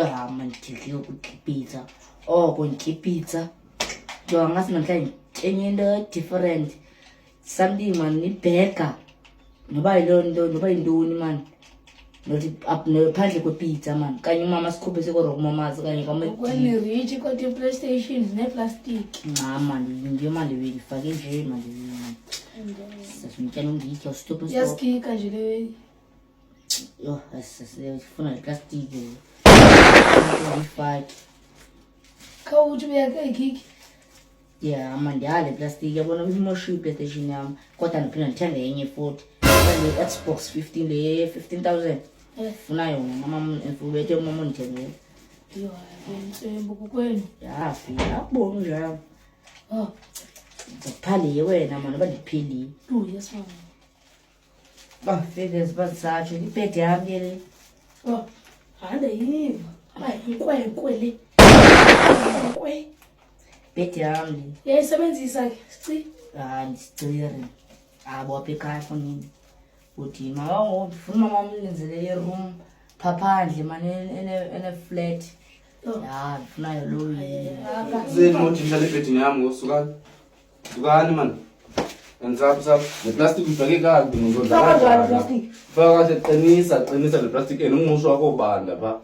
man ndidle ukupizza oko ndipizza njengoba ngasi namhlanje enye into different something man ibhega noba yilo nto noba yintoni man nothi phandle kwepizza man kanye umama sikhuphe sekoromamazi kanye kwani rich kodwa PlayStation neplastic man nje manje uyifake nje manje sasumtyana ungitya stop yaskika nje le yo sifuna iplastic uyifake khawuthi uyake ikiki yeah man yale plastic yabona imosha iPlayStation yami kodwa ndiphinda ndithenge enye futhi le Xbox 15 le 15000 funa yona mama mfubethe mama ndithengele yo ngentsembu kukwenu yafika akubona njalo oh ndiphaliye wena man abandiphili yes mama bafike sibasatsho ibhedi yami le oh hande yiva hayi inkwenkwe kwe bhedi yami yayisebenzisa ke sici ndisicire abo apha ekhaya fonini uthi mama ndifuna mama umlenzele iroom phaphandle man ene-flat ya ndifunayo lo zeni mothi ngihlala ebhedini yami ngosukani sukani man andisapho neplastic uyifake kabi ngizodlala plastic faka kahle qinisa le plastic ungqusho wakho banda pha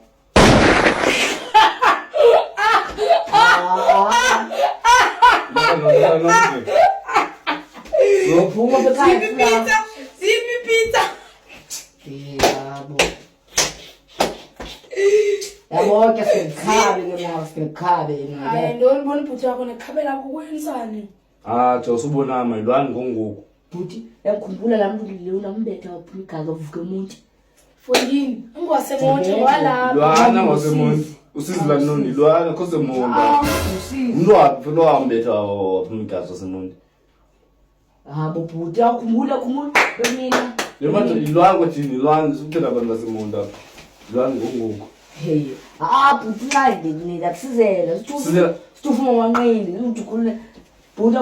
Phuma bekhaya zipi pizza yabo ke sikhabe hayi ndoni bona ibhuti yakho nekhabela kukwensani jo usubonama yilwani ngongoku buti yakhumbula lamndulile umbetha waphuma igazi wavuka emuntu fondini ingwasemonto walapha lwana ngasemonti usizilani noni lwana khosemonta umuntu waphi lo wambetha waphuma igazi wasemonti habo buti yakhumbula bemina yemathi ilwani kwathini ilwani sikuthela abantu basemonta lwani ngongoku hey buti ngayini nina kusizela Sizela. situfuma wanqindi ujukhulule buti